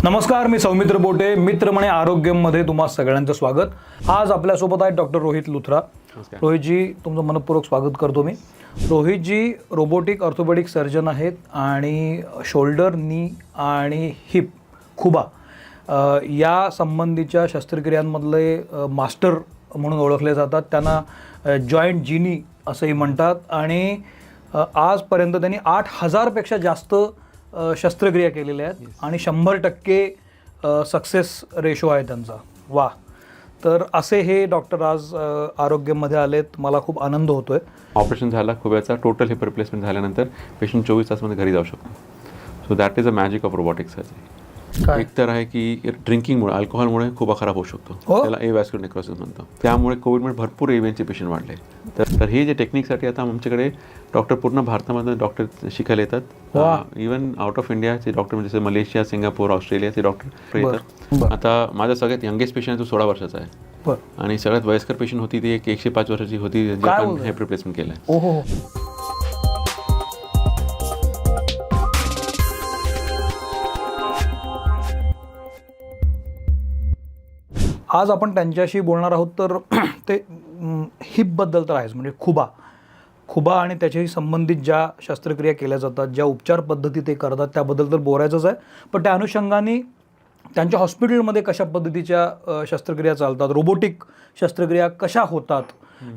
नमस्कार, मी सौमित्र बोटे. मित्र म्हणे आरोग्यमध्ये तुम्हा सगळ्यांचं स्वागत. आज आपल्यासोबत आहे डॉक्टर रोहित लुथरा. रोहितजी, तुमचं मनपूर्वक स्वागत करतो मी. रोहितजी रोबोटिक ऑर्थोपेडिक सर्जन आहेत आणि शोल्डर, नी आणि हिप, खुबा या संबंधीच्या शस्त्रक्रियांमधले मास्टर म्हणून ओळखले जातात. त्यांना जॉईंट जिनी असंही म्हणतात आणि आजपर्यंत त्यांनी 8,000पेक्षा जास्त शस्त्रक्रिया केलेल्या आहेत आणि 100% सक्सेस रेशो आहे त्यांचा. वा. तर असे हे डॉक्टर आज आरोग्यमध्ये आलेत. मला खूप आनंद होतोय. ऑपरेशन झाला खुब्याचा, टोटल हिप रिप्लेसमेंट झाल्यानंतर पेशंट 24 तासामध्ये घरी जाऊ शकतो. So that is a magic of robotic surgery. एक तर आहे की ड्रिंकिंगमुळे, अल्कोहोलमुळे खुबा खराब होऊ शकतो. त्याला एव्हॅस्क्युलर नेक्रोसिस म्हणतो. त्यामुळे कोविडमुळे भरपूर एव्हीएनचे पेशंट वाढले. तर हे जे टेक्निकसाठी आता आमच्याकडे डॉक्टर पूर्ण भारतामध्ये डॉक्टर शिकायला येतात. इवन आउट ऑफ इंडियाचे डॉक्टर म्हणजे मलेशिया, सिंगापूर, ऑस्ट्रेलियाचे डॉक्टर येतात. आता माझा सगळ्यात यंगेस्ट पेशंट तो 16 वर्षाचा आहे आणि सगळ्यात वयस्कर पेशंट होती ती एक 105 वर्षाची होती, जे आपण हिप रिप्लेसमेंट केलं आहे. आज आपण त्यांच्याशी बोलणार आहोत. तर ते हिपबद्दल तर आहेच, म्हणजे खुबा आणि त्याच्याशी संबंधित ज्या शस्त्रक्रिया केल्या जातात, ज्या उपचार पद्धती ते करतात त्याबद्दल तर बोलायचंच आहे. पण त्या अनुषंगाने त्यांच्या हॉस्पिटलमध्ये कशा पद्धतीच्या शस्त्रक्रिया चालतात, रोबोटिक शस्त्रक्रिया कशा होतात,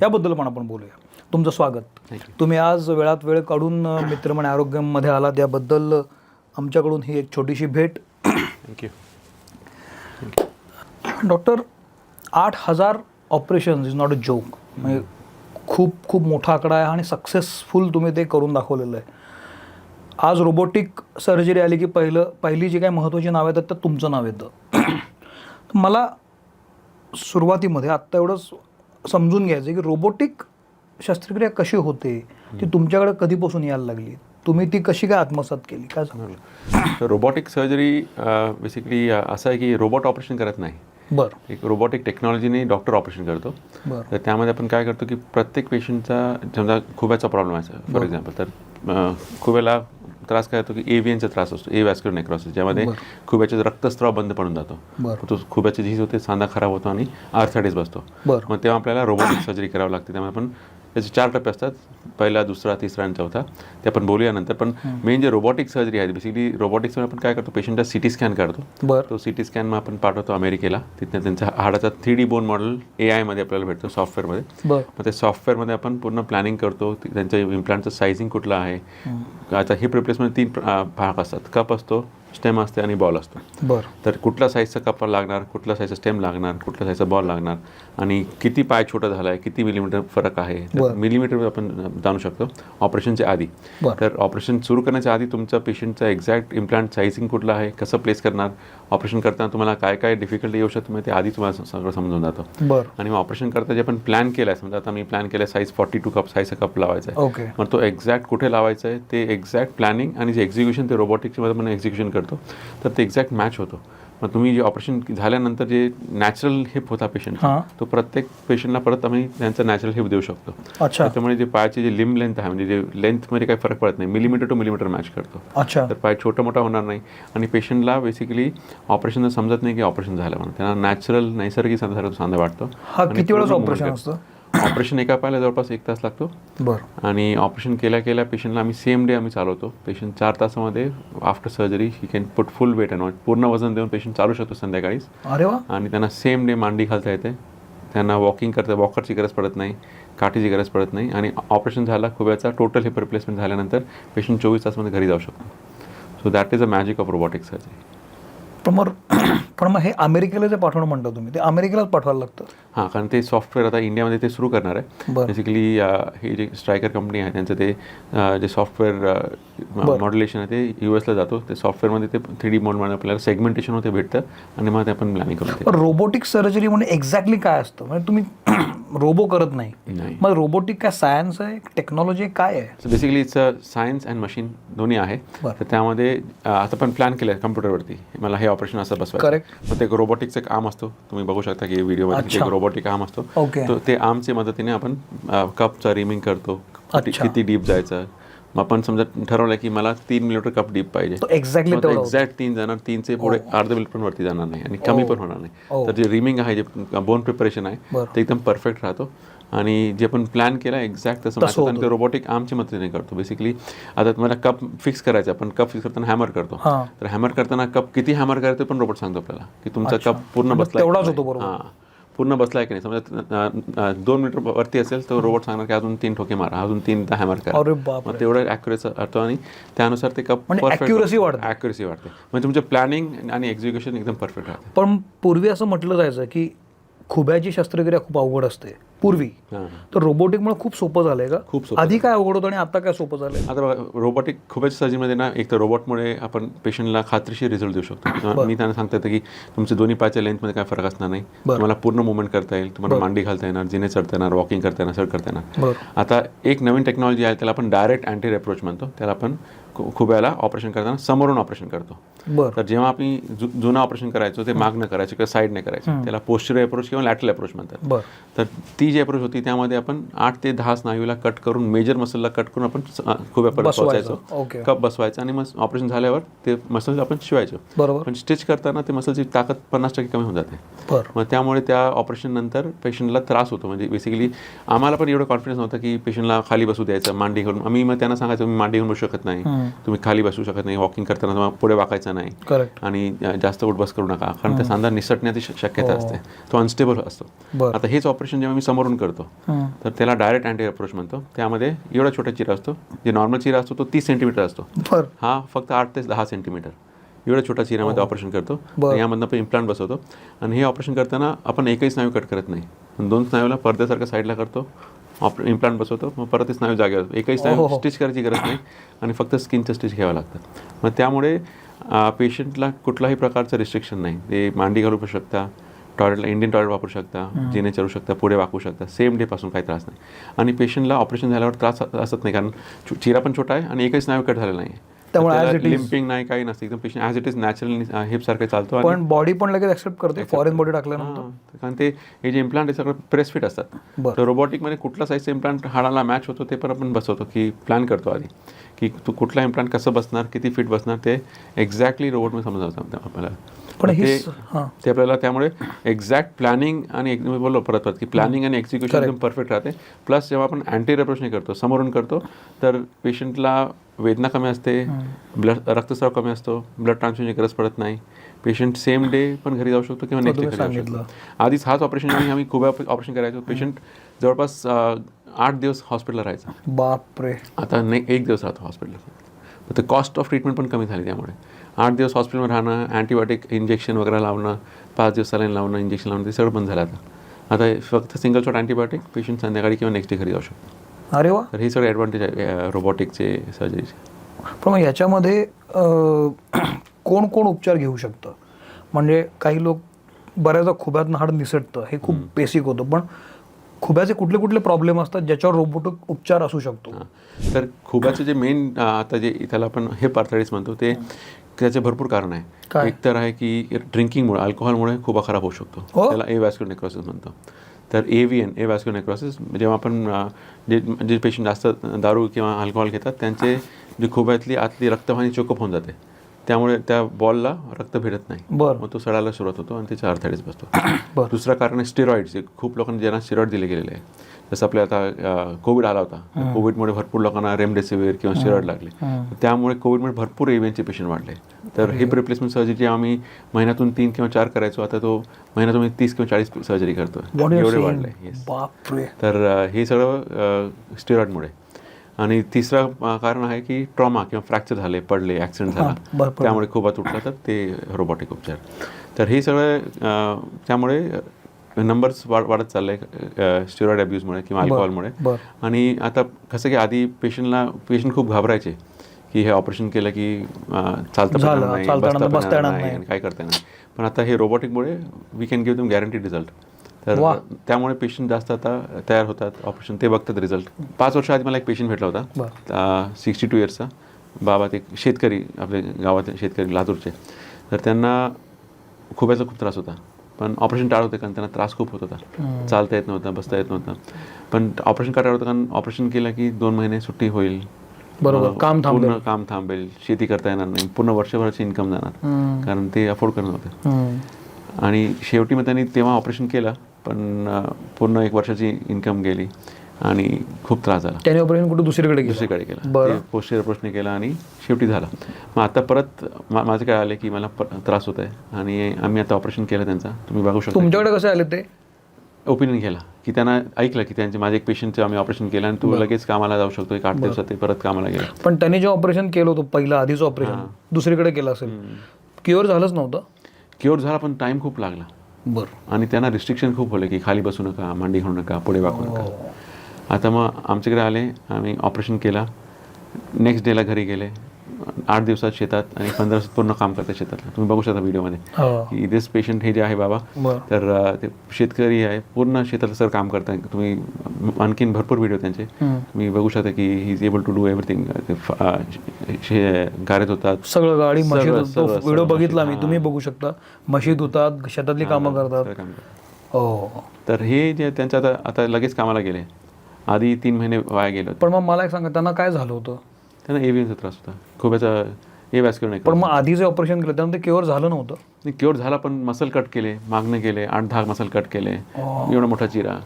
याबद्दल पण आपण बोलूया. तुमचं स्वागत. तुम्ही आज वेळात वेळ काढून मित्र म्हणे आरोग्यमध्ये आलात, याबद्दल आमच्याकडून ही एक छोटीशी भेट. Thank you. Doctor, 8,000 operations is not a joke. म्हणजे खूप मोठा आकडा आहे आणि सक्सेसफुल तुम्ही ते करून दाखवलेलं आहे. आज रोबोटिक सर्जरी आली की पहिली जी काही महत्त्वाची नावं येतात तर तुमचं नाव येतं. मला सुरुवातीमध्ये आत्ता एवढंच समजून घ्यायचं आहे की रोबोटिक शस्त्रक्रिया कशी होते, ती तुमच्याकडे कधीपासून यायला लागली, तुम्ही ती कशी काय आत्मसात केली, काय सांगाल? रोबोटिक सर्जरी बेसिकली असं आहे की रोबोट ऑपरेशन करत नाही. बरं. एक रोबोटिक टेक्नॉलॉजीने डॉक्टर ऑपरेशन करतो. तर त्यामध्ये आपण काय करतो की प्रत्येक पेशंटचा समजा खुब्याचा प्रॉब्लेम आहे फॉर एक्झाम्पल, तर खुब्याला त्रास काय होतो की एव्हीएनचा त्रास असतो, एव्हॅस्क्युलर नेक्रोसिस, ज्यामध्ये खुब्याचे रक्तस्त्राव बंद पडून जातो. तो खुब्याची झीज होते, सांधा खराब होतो आणि आर्थरायटिस बसतो. मग तेव्हा आपल्याला रोबोटिक सर्जरी करावी लागते. त्यामुळे आपण त्याचे 4 टप्पे असतात, पहिला, दुसरा, तिसरा आणि चौथा. ते आपण बोलूया नंतर. पण मेन जे रोबोटिक सर्जरी आहे, बेसिकली रोबोटिक्समध्ये आपण काय करतो, पेशंटचा सिटी स्कॅन काढतो. तो सिटी स्कॅन मग आपण पाठवतो अमेरिकेला. तिथं त्यांच्या हाडाचा 3D बोन मॉडेल AI मध्ये आपल्याला भेटतो, सॉफ्टवेअरमध्ये. मग ते सॉफ्टवेअरमध्ये आपण पूर्ण प्लॅनिंग करतो. त्यांच्या इम्प्लांटचं सायझिंग कुठलं आहे. आता हिप रिप्लेसमेंट 3 भाग असतात, कप असतो, स्टेम असते आणि बॉल असतो. तर कुठल्या साईजचा कप लागणार, कुठल्या साईजचा स्टेम लागणार, कुठल्या साईजचा बॉल लागणार आणि किती पाय छोटा झाला आहे, किती मिलीमीटर फरक आहे, मिलीमीटर आपण जाणू शकतो ऑपरेशनच्या आधी. तर ऑपरेशन सुरू करण्याच्या आधी तुमच्या पेशंटचा एक्झॅक्ट इम्प्लांट साईझिंग कुठलं आहे, कसं प्लेस करणार, ऑपरेशन करताना तुम्हाला काय काय डिफिकल्टी येऊ शकतो ते आधी तुम्हाला सगळं समजून जातं. आणि मग ऑपरेशन करता जे आपण प्लॅन केलं आहे, समजा आता मी प्लॅन केलं आहे साईज 42 कप साईजचा कप लावायचा आहे, मग तो एक्झॅक्ट कुठे लावायचा आहे ते एक्झॅक्ट प्लॅनिंग आणि जे एक्झिक्युशन ते रोबोटिक्समध्ये आपण एक्झिक्युशन करतो, तर ते एक्झॅक्ट मॅच होतो. मग तुम्ही जे ऑपरेशन झाल्यानंतर जे नॅचरल हिप होता पेशंट, तो प्रत्येक पेशंटला परत आम्ही त्यांचा नॅचरल हिप देऊ शकतो. त्यामुळे जे पायाची जे लिम्ब लेंथ आहे, म्हणजे जे लेंथमध्ये काही फरक पडत नाही, मिलीमीटर टू मिलीमीटर मॅच करतो. तर पाय छोटा मोठा होणार नाही आणि पेशंटला बेसिकली ऑपरेशन समजत नाही की ऑपरेशन झालं म्हणून. त्यांना नॅचरल, नैसर्गिक सांधा वाटतो. किती वेळेस ऑपरेशन असतं? ऑपरेशन एका पायाला जवळपास 1 तास लागतो. आणि ऑपरेशन केल्या पेशंटला आम्ही सेम डे आम्ही चालवतो. पेशंट 4 तासामध्ये after surgery he can put full weight and पूर्ण वजन देऊन पेशंट चालू शकतो संध्याकाळीच. आणि त्यांना सेम डे मांडी घालता येते, त्यांना वॉकिंग करता, वॉकरची गरज पडत नाही, काठीची गरज पडत नाही. आणि ऑपरेशन झाला खुब्याचा, टोटल हिप रिप्लेसमेंट झाल्यानंतर पेशंट 24 तासामध्ये घरी जाऊ शकतो. So that is a magic of robotic surgery. पण मग हे अमेरिकेला जे पाठवणं म्हणतो तुम्ही, ते अमेरिकेलाच पाठवायला लागतं? हां, कारण ते सॉफ्टवेअर आता इंडियामध्ये ते सुरू करणार आहे. बेसिकली हे जे स्ट्रायकर कंपनी आहे त्यांचं ते जे सॉफ्टवेअर मॉड्युलेशन आहे ते US ला जातो. ते सॉफ्टवेअरमध्ये ते 3D मोडमध्ये आपल्याला सेगमेंटेशन होते भेटतं आणि मग ते आपण प्लॅनिंग करतो. रोबोटिक सर्जरी म्हणजे एक्झॅक्टली काय असतं? म्हणजे तुम्ही रोबो करत नाही, मग रोबोटिक काय सायन्स आहे, टेक्नॉलॉजी काय आहे? Basically it's a science and machine दोन्ही आहे. तर त्यामध्ये आता पण प्लॅन केलं आहे कम्प्युटरवरती, मला हे ऑपरेशन असं बसवायचं. मग ते रोबोटिकचं एक आर्म असतो, तुम्ही बघू शकता की व्हिडिओमध्ये एक रोबोटिक आर्म असतो. तर ते आर्मच्या मदतीने आपण कपचा रिमिंग करतो, किती डीप जायचं, मग आपण समजा ठरवलं की मला 3 मिलीमीटर कप डीप पाहिजे, एक्झॅक्टली तेवढं होतं. एक्झॅक्ट 3 जाणार, 3चे पुढे अर्ध मिलीमीटर पण वरती जाणार नाही आणि कमी पण होणार नाही. Oh. तर जे रिमिंग आहे, जे बोन प्रिपरेशन आहे बरं. ते एकदम परफेक्ट राहतो आणि जे आपण प्लॅन केलं एक्झॅक्ट तसं match होतं आणि ते रोबोटिक आर्मच्या मदतीने करतो. बेसिकली आता तुम्हाला कप फिक्स करायचा, आपण कप फिक्स करताना हॅमर करतो, हां. तर हॅमर करताना कप किती हॅमर करायचं पण रोबोट सांगतो आपल्याला की तुमचा अच्छा. कप पूर्ण म्हणजे बसला तेवढाच होतो बरोबर. हां, पूर्ण बसलाय की नाही. समजा 2 मीटर वरती असेल तर रोबोट सांगणार की अजून 3 ठोके मारा, अजून 3 हॅमर करा. अरे बाप मग तेवढं ॲक्युरेट असतो आणि त्यानुसार ते कप म्हणजे accuracy वाढते. ॲक्युरेसी वाढते. म्हणजे तुमचं प्लॅनिंग आणि एक्झिक्युशन एकदम परफेक्ट राहते. पण पूर्वी असं म्हटलं जायचं की खुब्याची शस्त्रक्रिया खूप अवघड असते पूर्वी, हां. तर रोबोटिकमुळे खूप सोपं झालंय का? खूप सोपं आधी काय अवघड होतं आणि आता काय सोपं झालंय? आता बघा, रोबोटिक खूपच सर्जरीमध्ये ना एक तर रोबोटमुळे आपण पेशंटला खात्रीशीर रिझल्ट देऊ शकतो. मी त्यांना सांगता येतं की तुमचे दोन्ही पायाच्या लेंथमध्ये काय फरक असणार नाही, तुम्हाला पूर्ण मुवमेंट करता येईल, तुम्हाला मांडी घालता येणार, जिने चढता येणार, वॉकिंग करता येणार, सर करता येणार. बरं. आता एक नवीन टेक्नॉलॉजी आहे, त्याला आपण डायरेक्ट अँटी अप्रोच म्हणतो. त्याला आपण खुब्याला ऑपरेशन करताना समोरून ऑपरेशन करतो. बरं. तर जेव्हा आपण जुनं ऑपरेशन करायचो ते मागणं करायचं किंवा साईडने करायचं, त्याला पोस्चरल अप्रोच किंवा लॅटरल अप्रोच म्हणतात. बरं. तर ती जी अप्रोच होती त्यामध्ये आपण 8 ते 10 स्नायूला कट करून, मेजर मसलला कट करून आपण खुब्यापर्यंत पोहोचायचो, ओके. कप बसवायचं आणि मग ऑपरेशन झाल्यावर ते मसल्स आपण शिवायचो. बरोबर. पण स्टिच करताना ते मसलची ताकद 50% कमी होऊन जाते. बरं. मग त्यामुळे त्या ऑपरेशन नंतर पेशंटला त्रास होतो. म्हणजे बेसिकली आम्हाला पण एवढं कॉन्फिडन्स नव्हतं की पेशंटला खाली बसू द्यायचं, मांडी घालून. आम्ही मग त्यांना सांगायचं तुम्ही मांडी घालून बसू शकत नाही, तुम्ही खाली बसू शकत नाही, वॉकिंग करताना तुम्हाला पुढे वाकायचं नाही करेक्ट. आणि जास्त उठबस करू नका, कारण त्या सांधा निसटण्याची शक्यता असते, तो अनस्टेबल असतो. बरं. आता हेच ऑपरेशन जेव्हा मी समोरून करतो तर त्याला डायरेक्ट अँटी अप्रोच म्हणतो. त्यामध्ये एवढा छोटा चिरा असतो, जे नॉर्मल चिरा असतो तो 30 सेंटीमीटर असतो, बरं. हा फक्त 8 ते 10 सेंटीमीटर एवढ्या छोट्या चिरामध्ये ऑपरेशन करतो. यामधनं आपण इम्प्लांट बसवतो आणि हे ऑपरेशन करताना आपण एकही स्नायू कट करत नाही, 2 स्नायूला पडद्यासारखं साईडला करतो, इम्प्लांट बसवतो, मग परत ते स्नायू जागेवर, एकही स्नायू स्टिच करायची गरज नाही आणि फक्त स्किनचं स्टिच घ्यावं लागतं. मग त्यामुळे पेशंटला कुठलाही प्रकारचं रिस्ट्रिक्शन नाही. ते मांडी घालू शकता, टॉयलेटला इंडियन टॉयलेट वापरू शकता, जिने चढू शकता, पुढे वाकू शकता, सेम डे पासून काही त्रास नाही. आणि पेशंटला ऑपरेशन झाल्यावर त्रास असत नाही, कारण चिरा पण छोटा आहे आणि एकही स्नायू कट झालेला नाही, त्यामुळे लिम्पिंग नाही, काही नसतं, एकदम patient as it is natural हिपसारखं चालतो. पण बॉडी पण लगेच ॲक्सेप्ट करते फॉरेन बॉडी टाकल्यानंतर, कारण ते हे जे इम्प्लांट आहे सगळं प्रेस फिट असतात. तर रोबोटिकमध्ये कुठला साईजचा इम्प्लांट हाडाला मॅच होतो ते पण आपण बसवतो, की प्लॅन करतो आधी की तू कुठला इम्प्लांट कसं बसणार, किती फिट बसणार, ते एक्झॅक्टली रोबोटमध्ये समजावतं आपल्याला. पण ते आपल्याला त्यामुळे एक्झॅक्ट प्लॅनिंग आणि मी बोललो परत की प्लॅनिंग आणि एक्झिक्युशन एकदम परफेक्ट राहते. प्लस जेव्हा आपण अँटी अप्रोचने करतो, समोरून करतो, तर पेशंटला वेदना कमी असते, रक्तस्राव कमी असतो, ब्लड ट्रान्सफ्यूजनची गरज पडत नाही, पेशंट सेम डे पण घरी जाऊ शकतो किंवा नेक्स्ट डे घरी जाऊ शकतो. आधीच हाच ऑपरेशन आम्ही खूप ऑपरेशन करायचो, पेशंट जवळपास 8 दिवस हॉस्पिटलला राहायचा. बापरे. आता नाही, 1 दिवस राहतो हॉस्पिटलला. तर कॉस्ट ऑफ ट्रीटमेंट पण कमी झाली. त्यामुळे 8 दिवस हॉस्पिटलमध्ये राहणं, अँटीबायोटिक इंजेक्शन वगैरे लावणं, 5 दिवस सलाईन लावणं, इंजेक्शन लावणं, ते सगळं बंद झालं. आता फक्त सिंगल शॉट अँटीबायोटिक, पेशंट संध्याकाळी किंवा नेक्स्ट डे घरी जाऊ शकतो. अरे वा. तर हे सगळे ॲडव्हान्टेज आहे रोबोटिकचे सर्जरीचे. पण मग याच्यामध्ये कोण कोण उपचार घेऊ शकतं? म्हणजे काही लोक बऱ्याचदा खुब्यातनं हाड निसटतं, हे खूप बेसिक होतं, पण खुब्याचे कुठले कुठले प्रॉब्लेम असतात ज्याच्यावर रोबोटिक उपचार असू शकतो? तर खुब्याचे जे मेन आता जे त्याला आपण हिप आर्थरायटिस म्हणतो, ते त्याचे भरपूर कारण आहे. एक तर आहे की ड्रिंकिंगमुळे, अल्कोहोलमुळे खुबा खराब होऊ शकतो, त्याला एव्हॅस्क्युलर नेक्रोसिस म्हणतो. तर AVN, एव्हॅस्क्युलर नेक्रोसिस, जेव्हा आपण जे पेशंट जास्त दारू किंवा अल्कोहोल घेतात त्यांचे जी खुब्यातली आतली रक्तवाहिनी चोकअप होऊन जाते, त्यामुळे त्या बॉलला रक्त भेटत नाही, मग तो सडायला सुरुवात होतो आणि त्याचा आर्थरायटिस बसतो. दुसरा कारण आहे स्टेरॉइड्स. खूप लोकांना ज्यांना स्टेरॉइड दिले गेलेले आहे, जसं आपल्या आता कोविड आला होता, कोविडमुळे भरपूर लोकांना रेमडेसिवीर किंवा स्टेरॉइड लागले, त्यामुळे कोविडमुळे भरपूर AVNचे पेशंट वाढले. तर हिप रिप्लेसमेंट सर्जरी आम्ही महिन्यातून 3 किंवा 4 करायचो, आता तो महिन्यातून 30 किंवा 40 सर्जरी करतो, एवढे वाढले. तर हे सगळं स्टेरॉइडमुळे. आणि तिसरं कारण आहे की ट्रॉमा किंवा फ्रॅक्चर झाले, पडले, ॲक्सिडेंट झाला, त्यामुळे खुबा तुटला, तर ते रोबोटिक उपचार. तर हे सगळं त्यामुळे नंबर्स वाढत चालले स्टेरॉइड अब्यूजमुळे किंवा अल्कोहोलमुळे. आणि आता कसं की आधी पेशंट खूप घाबरायचे की हे ऑपरेशन केलं की चालता नाही, बसता नाही आणि काय करता नाही. पण आता हे रोबोटिकमुळे we can give them guaranteed result. तर त्यामुळे पेशंट जास्त आता तयार होतात, ऑपरेशन ते बघतात रिझल्ट. 5 वर्ष आधी मला एक पेशंट भेटला होता, 62 इयर्सचा बाबा, ते शेतकरी, आपल्या गावातले शेतकरी लातूरचे. तर त्यांना खुब्याचा खूप त्रास होता, पण ऑपरेशन टाळत होते कारण त्यांना त्रास खूप होत होता, चालता येत नव्हतं, बसता येत नव्हतं. पण ऑपरेशन का टाळत होतं? कारण ऑपरेशन केलं की 2 महिने सुट्टी होईल बरोबर, काम थांबेल. पूर्ण काम थांबेल, शेती करता येणार नाही, पूर्ण वर्षभराची इन्कम जाणार, कारण ते अफोर्ड करत नव्हते. आणि शेवटी मग त्यांनी तेव्हा ऑपरेशन केलं, पण पूर्ण 1 वर्षाची इन्कम गेली आणि खूप त्रास झाला. त्याने ऑपरेशन कुठे दुसरीकडे केलं, पोस्टेरियर ऑपरेशन केलं आणि शेवटी झालं. मग आता परत माझं काय आलं की मला त्रास होत आहे आणि आम्ही आता ऑपरेशन केलं त्यांचा. तुम्ही बघू शकता. तुमच्याकडे कसे आले ते? ओपिनियन घ्यायला, की त्यांना ऐकलं की त्यांचे माझे एक पेशंटचं आम्ही ऑपरेशन केलं आणि तू लगेच कामाला जाऊ शकतो, 8 दिवसात ते परत कामाला गेला. पण त्यांनी जे ऑपरेशन केलं होतं पहिलं, आधीचं ऑपरेशन दुसरीकडे केलं असेल, क्युअर झालंच नव्हतं? क्युअर झाला, पण टाईम खूप लागला. बरं. आणि त्यांना रिस्ट्रिक्शन खूप होले की खाली बसू नका, मांडी घालू नका, पुढे वाकू नका. आता मग आमच्याकडे आले, आम्ही ऑपरेशन केला, नेक्स्ट डेला घरी गेले, 8 दिवसात शेतात आणि 15 दिवसात पूर्ण काम करतात शेतातलं. तुम्ही बघू शकता व्हिडिओमध्ये की दिस पेशंट हे जे आहे बाबा, तर ते शेतकरी आहे, पूर्ण शेतातलं सर काम करतात. तुम्ही आणखीन भरपूर व्हिडिओ त्यांचे तुम्ही बघू शकता की he is able to do everything. गाडीत होतात, सगळं गाडी मशीद, व्हिडिओ बघितला मी, तुम्ही बघू शकता, मशीद होतात, शेतातली कामं करतात. हो. तर हे जे त्यांचं आता लगेच कामाला गेले, आधी 3 महिने वाया गेले. पण मग मला एक सांगा, त्यांना काय झालं होतं? त्यांना एव्हीएनचा त्रास होता, खूप याचा व्हॅस्क्युलर पण मग आधी जे ऑपरेशन केलं त्यानंतर क्युअर झालं नव्हतं? नाही, क्युअर झाला, पण मसल कट केले, मागणे गेले, 8-10 मसल कट केले, एवढा मोठा चिरा,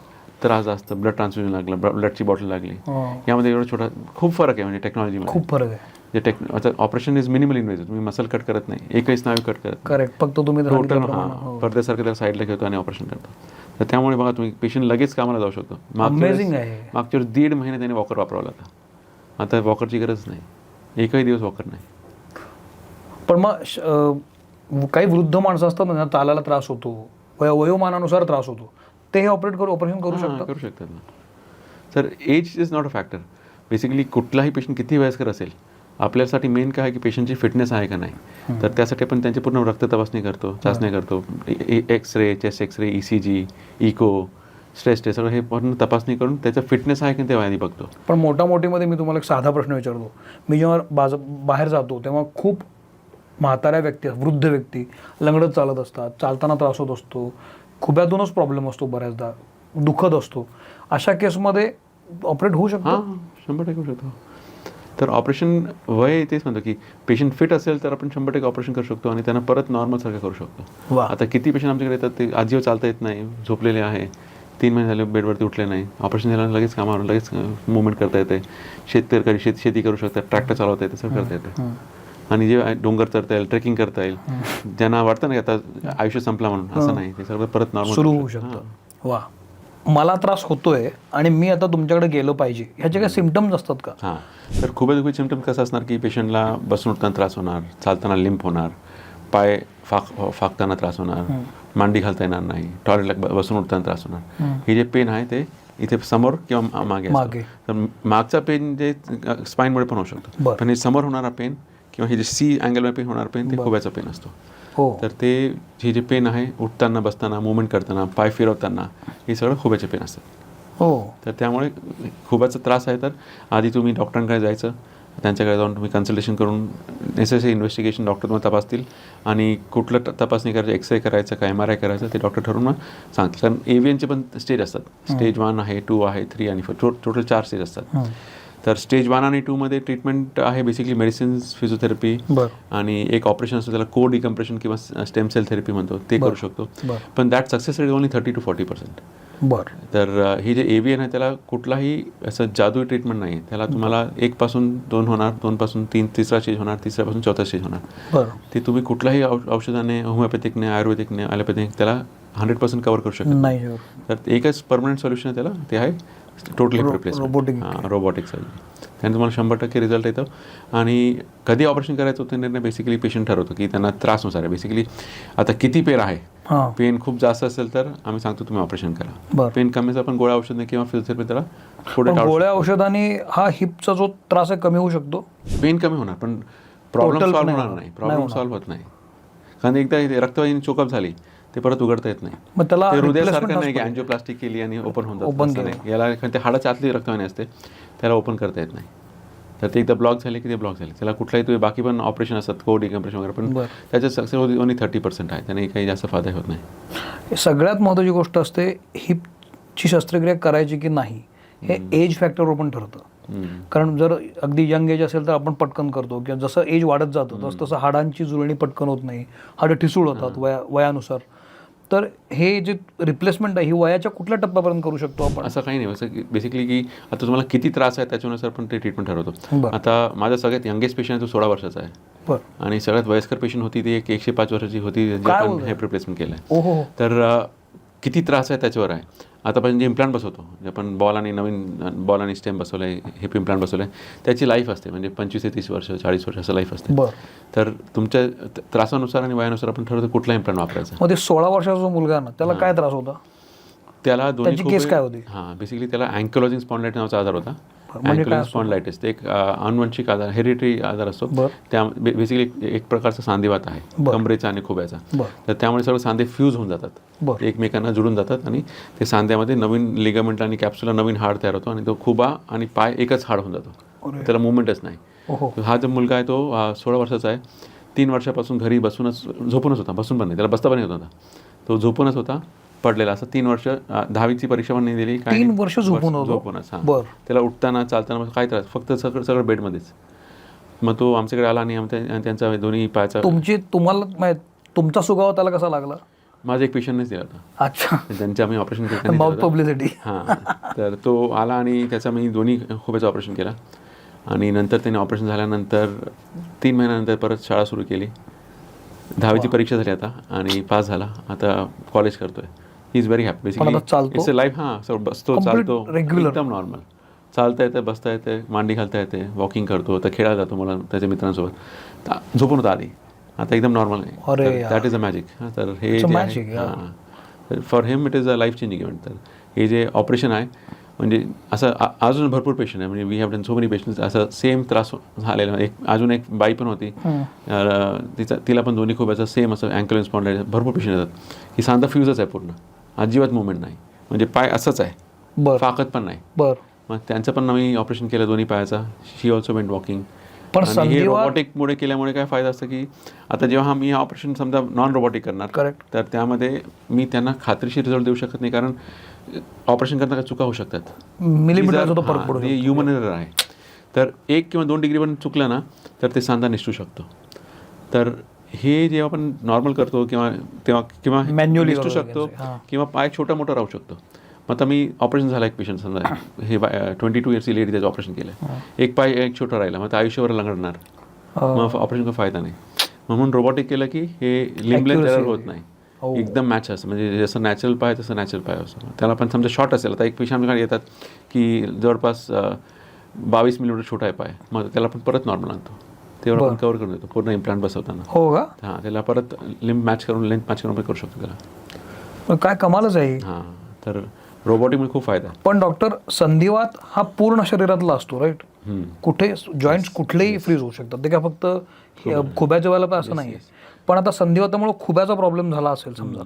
त्रास जास्त, ब्लड ट्रान्सफ्युजन लागलं, ब्लडची बॉटल लागली. यामध्ये एवढा छोटा खूप फरक आहे, म्हणजे टेक्नॉलॉजीमध्ये खूप फरक आहे. जे आता ऑपरेशन इज मिनिमल इन्व्हेसिव्ह. तुम्ही मसल कट करत नाही, एकही स्नायू कट करत. करेक्ट. फक्त तुम्ही टोटल पडद्यासारखं त्याला साईडला घेतो आणि ऑपरेशन करतो. तर त्यामुळे बघा, तुम्ही पेशंट लगेच कामाला जाऊ शकतो. अमेझिंग आहे. मागच्या वेळेस 1.5 महिने त्याने वॉकर वापरवला होता, आता वॉकरची गरज नाही, एकही दिवस वॉकर नाही. पण मग काही वृद्ध माणसं असतात ना, चालायला त्रास होतो, वयोमानानुसार त्रास होतो, ते हे ऑपरेशन करू शकतात ना. तर age is not a factor. Basically कुठलाही पेशंट किती वयस्कर असेल, आपल्यासाठी मेन काय आहे की पेशंटची फिटनेस आहे का नाही. तर त्यासाठी आपण त्यांची पूर्ण रक्त तपासणी करतो, चाचण्या करतो, X ray, chest X ray, ECG, echo, stress test, सगळं हे पूर्ण तपासणी करून त्याचं फिटनेस आहे की तेव्हा आधी बघतो. पण मोठीमध्ये मी तुम्हाला एक साधा प्रश्न विचारतो. मी जेव्हा बाहेर जातो तेव्हा खूप म्हाताऱ्या व्यक्ती, वृद्ध व्यक्ती लंगडत चालत असतात, चालताना त्रास होत असतो, खुब्यातूनच प्रॉब्लेम असतो, बऱ्याचदा दुखत असतो. अशा केसमध्ये ऑपरेट होऊ शकतो? 100% होऊ शकतो. तर ऑपरेशन वय तेच म्हणतो की पेशंट फिट असेल तर आपण 100% ऑपरेशन करू शकतो आणि त्यांना परत नॉर्मलसारखं करू शकतो. आता किती पेशंट आमच्याकडे येतात, ते आजीवर चालता येत नाही, झोपलेले आहे, 3 महिने झाले बेडवरती उठले नाही, ऑपरेशन झाल्यानं लगेच कामावर, लगेच मुवमेंट करता येते, शेती करू शकतात, ट्रॅक्टर चालवता येते, सगळं करता येते. आणि जे डोंगर चढता येईल, ट्रेकिंग करता येईल, ज्यांना वाटतं ना की आता आयुष्य संपला म्हणून, असं नाही, ते सगळं परत नॉर्मल सुरू होऊ शकतं. वा. मला त्रास होतोय आणि मी आता तुमच्याकडे गेलो पाहिजे, ह्याचे काही सिम्पटम्स असतात का? हां, तर खूपच सिम्पटम कसं असणार की पेशंटला बसून उठताना त्रास होणार, चालताना लिंप होणार, पाय फाकताना त्रास होणार, मांडी घालता येणार नाही, टॉयलेटला बसून उठताना त्रास होणार. हे जे पेन आहे ते इथे समोर किंवा मागे. तर मागचा पेन जे स्पाईनमुळे पण होऊ शकतो, पण हे समोर होणारा पेन किंवा हे जे C अँगलवर पेन होणार पेन, ते खुब्याचा पेन असतो. तर ते हे जे पेन आहे, उठताना, बसताना, मुवमेंट करताना, पाय फिरवताना, हे सगळं खुब्याचे पेन असतात. तर त्यामुळे खुब्याचा त्रास आहे तर आधी तुम्ही डॉक्टरांकडे जायचं, त्यांच्याकडे जाऊन तुम्ही कन्सल्टेशन करून नेसेसरी इन्व्हेस्टिगेशन डॉक्टर तुम्हाला तपासतील आणि कुठलं तपासणी करायचं, एक्सरे करायचं का MRI करायचं ते डॉक्टर ठरवून मग सांगतील. कारण AVNचे पण स्टेज असतात, स्टेज 1 आहे, 2 आहे, 3 आणि 4, टोटल 4 स्टेज असतात. तर स्टेज 1 आणि 2 मध्ये ट्रीटमेंट आहे बेसिकली मेडिसिन्स, फिजिओथेरपी आणि एक ऑपरेशन असतं, त्याला को डिकम्प्रेशन किंवा स्टेम सेल थेरपी म्हणतो, ते करू शकतो. पण that success rate only 30 to 40%. तर हे जे AVN आहे त्याला कुठलाही असं जादू ट्रीटमेंट नाही, त्याला तुम्हाला 1 पासून 2 होणार, 2 पासून 3, 3रा स्टेज होणार, 3रा पासून 4था स्टेज होणार. ते तुम्ही कुठलाही औषधाने, होमिओपॅथिकने, आयुर्वेदिकने, ॲलोपॅथिक त्याला 100% कव्हर करू शकत नाही. तर एकच परमनंट सोल्युशन आहे त्याला, ते आहे टोटली रिप्लेसमेंट, रोबोटिक सर्जरी. त्याने तुम्हाला 100% रिझल्ट येतो. आणि कधी ऑपरेशन करायचं होतं निर्णय बेसिकली पेशंट ठरवतो की त्यांना त्रासनुसार आहे. बेसिकली आता किती पेन आहे, पेन खूप जास्त असेल तर आम्ही सांगतो तुम्ही ऑपरेशन करा. पेन कमी असेल आपण गोळ्या औषध किंवा फिजिओथेरपी त्याला पुढे गोळ्या औषधाने हा हिपचा जो त्रास आहे कमी होऊ शकतो. पेन कमी होणार पण प्रॉब्लेम सॉल्व्ह होणार नाही, प्रॉब्लेम सॉल्व्ह होत नाही. कारण एकदा रक्तवाहिनी चोकअप झाली ते परत उघडता येत नाही. मग त्याला हृदयासारखं नाही की अँजिओप्लास्टिक केली आणि ओपन होऊन याला ते हाडाच्या आतली रक्तवाहिनी असते, त्याला ओपन करता येत नाही. तर ते एकदा ब्लॉक झाले की ते ब्लॉक झाले, त्याला कुठलाही तुम्ही बाकी पण ऑपरेशन असतात, को डिकम्प्रेशन वगैरे, पण त्याच्यात सक्सेस होती ओनली 30% आहे, त्याने काही जास्त फायदा होत नाही. सगळ्यात महत्त्वाची गोष्ट असते हिपची शस्त्रक्रिया करायची की नाही, हे एज फॅक्टरवर पण ठरतं. कारण जर अगदी यंग एज असेल तर आपण पटकन करतो किंवा जसं एज वाढत जातं तसं हाडांची जुळणी पटकन होत नाही, हाडं ठिसूळ होतात वयानुसार. तर हे जे रिप्लेसमेंट आहे ही वयाच्या कुठल्या टप्प्यापर्यंत करू शकतो आपण? असं काही नाही, असं बेसिकली की आता तुम्हाला किती त्रास आहे त्याच्यानुसार पण ते ट्रीटमेंट ठरवतो. आता माझा सगळ्यात यंगेस्ट पेशंट आहे तो 16 वर्षाचा आहे आणि सगळ्यात वयस्कर पेशंट होती ती 105 वर्षाची होती, ज्यांची आपण हेप रिप्लेसमेंट केलं आहे. तर किती त्रास आहे त्याच्यावर आहे. आता आपण जे इम्प्लांट बसवतो, जे आपण नवीन बॉल आणि स्टेम बसवलं आहे, हेप इम्प्लांट बसवलं आहे, त्याची लाईफ असते म्हणजे 25 ते 30 वर्ष 40 वर्ष असं लाईफ असते. तर तुमच्या त्रासानुसार आणि वयानुसार आपण ठरवतो कुठला इम्प्लांट वापरायचा. मग ते 16 वर्षाचा मुलगा ना, त्याला काय त्रास होता? त्याला दोन्ही केस काय होती? बेसिकली त्याला अँकलोजिंग स्पॉन्डिलायटिस नावाचा आजार होता. अँकलोजिंग स्पॉन्डिलायटिस ते एक अनुवंशिक आजार, हेरिटरी आजार असतो. त्या बेसिकली एक प्रकारचा सांधेवात आहे कमरेचा आणि खुब्याचा. तर त्यामुळे सगळे सांधे फ्यूज होऊन जातात, एकमेकांना जुळून जातात आणि ते सांध्यामध्ये नवीन लिगामेंट आणि कॅप्सूला नवीन हाड तयार होतो आणि तो खुबा आणि पाय एकच हाड होऊन जातो, त्याला मुवमेंटच नाही. हा जो मुलगा आहे तो 16 वर्षाचा आहे. 3 वर्षापासून घरी झोपूनच होता, बसून पण नाही, त्याला बसता पण येत होता, तो झोपूनच होता पडलेला. असं 3 वर्ष 10वीची परीक्षा पण नाही दिली, 3 वर्ष झोपूनच. त्याला उठताना चालताना काय त्रास, फक्त सगळं बेडमध्येच. मग तो आमच्याकडे आला आणि त्यांचा दोन्ही पायाचा. तुमचा सुगावा त्याला कसा लागला? माझा एक पेशंटनेच दिला होता. अच्छा. त्यांचे आम्ही ऑपरेशन केलं, पब्लिसिटी. तर तो आला आणि त्याचा मी दोन्ही खोब्याचं ऑपरेशन केलं आणि नंतर त्याने ऑपरेशन झाल्यानंतर 3 महिन्यानंतर परत शाळा सुरू केली. 10वीची परीक्षा झाली आता आणि पास झाला, आता कॉलेज करतोय. He is very happy. Basically it's a life. बसतो चालतो एकदम नॉर्मल, चालता येतं, बसता येते, मांडी घालता येते, वॉकिंग करतो, तर खेळायला जातो मला त्याच्या मित्रांसोबत. झोपून होता आधी, आता एकदम नॉर्मल आहे. That is a magic. तर हे for him it is a life changing event. तर हे जे ऑपरेशन आहे म्हणजे असं अजून भरपूर पेशंट आहे, म्हणजे we have done so many patients असं सेम त्रास झालेला. अजून एक बाई पण होती, तिला पण दोन्ही खोब्याचा सेम असं अँकल स्पॉन्डिलायटिस. भरपूर पेशंट येतात की सांधा फ्यूजच आहे पूर्ण, अजिबात मुवमेंट नाही, म्हणजे पाय असंच आहे, फाकत पण नाही. मग त्यांचं पण आम्ही ऑपरेशन केलं दोन्ही पायाचा. शी ऑल्सो वेंट वॉकिंग. पण हे रोबोटिकमुळे केल्यामुळे काय फायदा असतं की आता जेव्हा मी ऑपरेशन समजा नॉन रोबोटिक करणार, तर त्यामध्ये मी त्यांना खात्रीशीर रिझल्ट देऊ शकत नाही, कारण ऑपरेशन करताना चुका होऊ शकतात, ह्युमन एरर आहे. तर 1 किंवा 2 डिग्री पण चुकलं ना तर ते सांधा निसटू शकतो. तर हे जेव्हा आपण नॉर्मल करतो किंवा मॅन्युअली निसटू शकतो किंवा पाय छोटा मोठा राहू शकतो. मग आता मी ऑपरेशन झाला एक पेशंट समजा, हे 22 इयर्सची लेडी, त्याचं ऑपरेशन केलं, एक पाय एक छोटा राहिला, मग आयुष्यभर लंगडणार, मग ऑपरेशन फायदा नाही. म्हणून रोबोटिक केलं की हे लिम्बलेस एरर होत नाही, एकदम मॅच असतं. म्हणजे जसं नॅचरल पाय तसं नॅचरल पाय असतं. त्याला पण समजा शॉर्ट असेल, आता एक पेशंट आमच्याकडे येतात की जवळपास 22 मिलीमीटर छोटा आहे पाय, मग त्याला पण परत नॉर्मल आणतो, तेवढं आपण कव्हर करून देतो पूर्ण इम्प्लांट बसवताना. हो का? हां, त्याला परत लेंथ मॅच करून करू शकतो त्याला. काय कमालच आहे. हां, तर रोबोटिकमुळे खूप फायदा आहे. पण डॉक्टर, संधिवात हा पूर्ण शरीरातला असतो, राईट? कुठे जॉईंट्स कुठलेही फ्रीज होऊ शकतात, ते काय फक्त खुब्याच्या वेळेला पण असं नाही. पण आता संधिवातामुळे खुब्याचा प्रॉब्लेम झाला असेल समजा,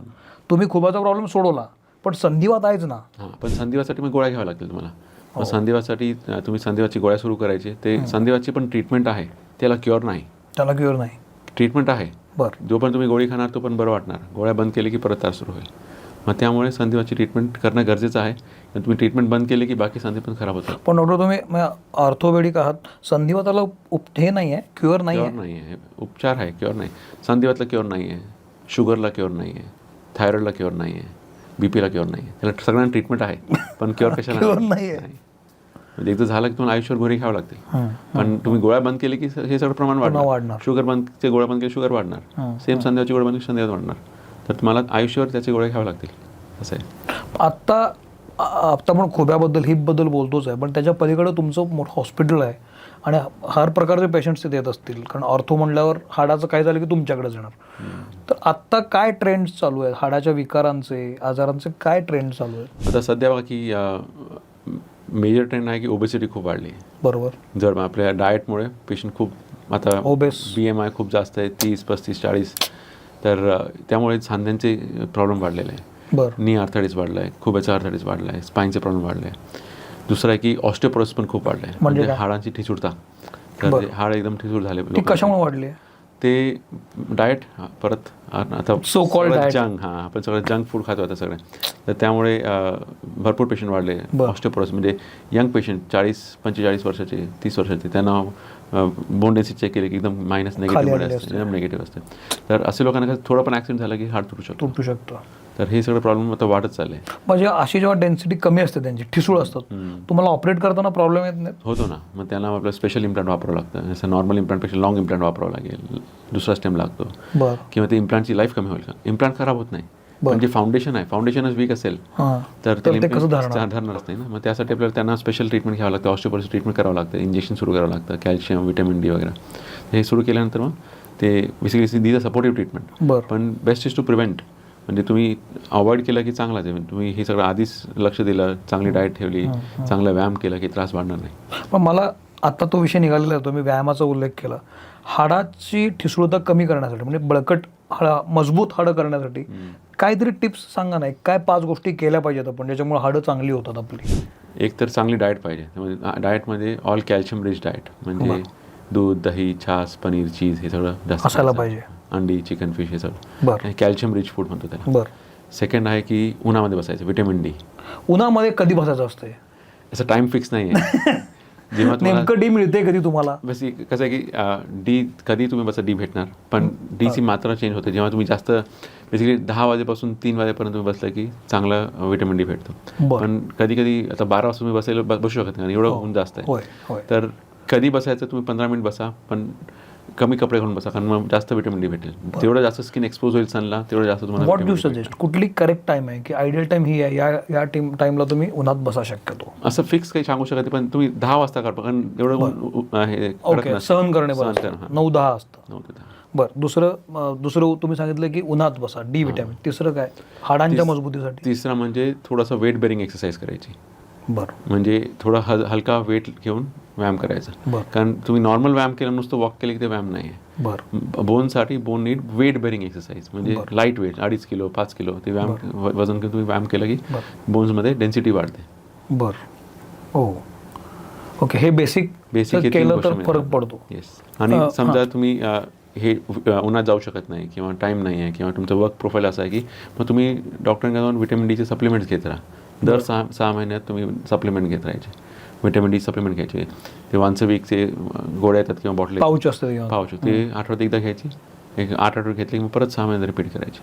तुम्ही खुब्याचा प्रॉब्लेम सोडवला, पण संधिवात आहेच ना. हां, पण संधिवासाठी मग गोळ्या घ्याव्या लागतील तुम्हाला. मग संधिवासाठी तुम्ही संधिवातची गोळ्या सुरू करायची. ते संधिवातची पण ट्रीटमेंट आहे, त्याला क्युअर नाही. ट्रीटमेंट आहे, जो पण तुम्ही गोळी खाणार तो पण बरं वाटणार, गोळ्या बंद केली की परत त्रास सुरू होईल. मग त्यामुळे संधिवाची ट्रीटमेंट करणं गरजेचं आहे. तुम्ही ट्रीटमेंट बंद केली की बाकी संधी पण खराब होतात. पण डॉक्टर, तुम्ही ऑर्थोपेडिक आहात, संधिवाताला हे नाही आहे, क्युअर नाही आहे. उपचार आहे, क्युअर नाही. संधिवातला क्युअर नाही आहे, शुगरला क्युअर नाही आहे, थायरॉइडला क्युअर नाही आहे, बीपीला क्युअर नाही आहे. त्याला सगळ्यांना ट्रीटमेंट आहे, पण क्युअर कशाला नाही. म्हणजे एकदा झालं की तुम्हाला आयुष्यभर गोळी घ्यावं लागतील. पण तुम्ही गोळ्या बंद केली की हे सगळं प्रमाण वाढणार. शुगर गोळ्या बंद केली शुगर वाढणार, सेम संधिवाची गोळ्या बंद केली संधिवात वाढणार. तर तुम्हाला आयुष्यभर त्याचे गोळ्या घ्यावे लागतील, असं आहे. आता आपण खोब्याबद्दल हिपबद्दल बोलतोच आहे, पण त्याच्या पलीकडे तुमचं मोठं हॉस्पिटल आहे आणि हर प्रकारचे पेशंट्स तिथे येत असतील, कारण ऑर्थो म्हणल्यावर हाडाचं काय झालं की तुमच्याकडेच येणार. तर आत्ता काय ट्रेंड्स चालू आहेत हाडाच्या विकारांचे, आजारांचे काय ट्रेंड चालू आहेत? आता सध्या बघा की मेजर ट्रेंड आहे की ओबेसिटी खूप वाढली आहे. बरोबर. जर आपल्या डाएटमुळे पेशंट खूप आता ओबेस, BMI खूप जास्त आहे, 30, 35, 40. तर त्यामुळे सांध्यांचे प्रॉब्लेम वाढलेले आहे. नी आर्थरायटिस वाढला आहे, खुब्याचा आर्थरायटिस वाढला आहे, स्पाईनचे प्रॉब्लेम वाढले आहे. दुसरं आहे की ऑस्टिओपोरोसिस पण खूप वाढलं आहे, म्हणजे हाडांची ठिसूळता. तर हाड एकदम ठिसूळ झाले. कशामुळे वाढली आहे? ते डाएट परत आता So called diet. जंक आपण सगळं जंक फूड खातो आता सगळे, तर त्यामुळे भरपूर पेशंट वाढले. ऑस्टिओपोरोसिस म्हणजे यंग पेशंट 40-45 वर्षाचे 30 वर्षाचे त्यांना बोन डेन्सिटी चेक केले की एकदम मायनस निगेटिव्ह असते, एकदम निगेटिव्ह असते. तर असे लोकांना थोडं पण ॲक्सिडेंट झाला की हाड तुटू शकतो. तर हे सगळं प्रॉब्लेम आता वाढत चालले. म्हणजे अशी जेव्हा डेन्सिटी कमी असते त्यांची ठिसूळ असतात, तुम्हाला ऑपरेट करताना प्रॉब्लेम येत नाही? होतो ना, मग त्यांना आपलं स्पेशल इम्प्लांट वापरावं लागतं. जसं नॉर्मल इम्प्लांटपेक्षा लॉंग इम्प्लांट वापरावं लागेल, दुसरा स्टेम लागतो. बरं. किंवा ते इम्प्लांटची लाईफ कमी होईल का? इम्प्लांट खराब होत नाही, म्हणजे फाउंडेशन आहे, फाउंडेशनच वीक असेल तर ते कसं धरणारच नाही ना. मग त्यासाठी आपल्याला त्यांना स्पेशल ट्रीटमेंट घ्यावं लागतं, ऑस्टिओपोरोसिस ट्रीटमेंट करावं लागतं, इंजेक्शन सुरू करावं लागतं, कॅल्शियम, व्हिटॅमिन डी वगैरे. हे सुरू केल्यानंतर मग ते basically these a supportive treatment. पण बेस्ट इज टू प्रिव्हेंट. म्हणजे तुम्ही अवॉइड केलं की चांगलाच आहे. तुम्ही हे सगळं आधीच लक्ष दिलं, चांगली डाएट ठेवली, चांगला व्यायाम केला की त्रास वाढणार नाही. पण मला आत्ता तो विषय निघालेला आहे, तुम्ही व्यायामाचा उल्लेख केला. हाडाची ठिसूळता कमी करण्यासाठी, म्हणजे बळकट मजबूत हाडं करण्यासाठी काहीतरी टिप्स सांगा ना. काय 5 गोष्टी केल्या पाहिजेत आपण ज्याच्यामुळे हाडं चांगली होतात आपली? एक तर चांगली डाएट पाहिजे. म्हणजे डाएटमध्ये ऑल कॅल्शियम रिच डाएट, म्हणजे दूध, दही, छास, पनीर, चीज हे सगळं जास्त असायला पाहिजे. अंडी, चिकन, फिश हे सगळं कॅल्शियम रिच फूड म्हणतो त्याला. बरं. सेकंड आहे की उन्हामध्ये बसायचं, व्हिटॅमिन डी. उन्हामध्ये कधी बसायचं असतं? असं टाइम फिक्स नाही आहे. जेव्हा नेमकं डी मिळते कधी तुम्हाला? बस कसं आहे की डी कधी तुम्ही बसा डी भेटणार, पण डीची मात्रा चेंज होते. जेव्हा तुम्ही जास्त बेसिकली 10 वाजेपासून 3 वाजेपर्यंत तुम्ही बसलं की चांगलं व्हिटॅमिन डी भेटतो. पण कधी कधी आता 12 वाजता तुम्ही बसायला बसू शकत नाही, एवढं ऊन जास्त आहे. तर कधी बसायचं, तुम्ही 15 मिनिट बसा, पण कमी कपडे घालून बसा, कारण मग जास्त व्हिटॅमिन डी भेटेल. तेवढं जास्त स्किन एक्सपोज होईल सनला, तेवढं जास्त तुम्हाला. What do suggest? कुठली करेक्ट टाइम आहे की आयडियल टाइम ही आहे, या टाइमला तुम्ही उन्हात बसा शक्यतो? असं फिक्स काही सांगू शकत नाही, पण तुम्ही 10 वाजता काढा, कारण एवढं सहन करणे 9-10 असतं. 9 ते 10. बरं. दुसरं तुम्ही सांगितलं की उन्हात बसा, डी व्हिटॅमिन. तिसरं काय हाडांच्या मजबूतीसाठी? तिसरं म्हणजे थोडंसं वेट बेरिंग एक्सरसाइज करायची. बरं. म्हणजे थोडा हलका वेट घेऊन व्यायाम करायचा. कारण तुम्ही नॉर्मल व्यायाम केला, नुसतं वॉक केलं की ते व्यायाम नाही आहे. बरं. बोनसाठी bone need weight bearing exercise, म्हणजे लाईट वेट 2.5 किलो 5 किलो ते व्यायाम वजन घेऊन तुम्ही व्यायाम केलं की बोन्समध्ये डेन्सिटी वाढते. बरं. ओके. हे बेसिक केलं तर फरक पडतो. येस. आणि समजा तुम्ही हे उन्हात जाऊ शकत नाही किंवा टाईम नाही आहे किंवा तुमचं वर्क प्रोफाईल असं आहे की मग तुम्ही डॉक्टरांकडे जाऊन व्हिटॅमिन डीचे सप्लिमेंट्स घेत राहा. दर 6 महिन्यात तुम्ही सप्लिमेंट घेत राहायचे, व्हिटॅमिन डी सप्लिमेंट घ्यायचे. ते वन्स अ वीकचे गोळ्या येतात किंवा बॉटल पाऊच असतं, पाऊच ते आठवड्यात एकदा घ्यायची. 8 आठवडे घेतले की मग परत 6 महिन्यात रिपीट करायची.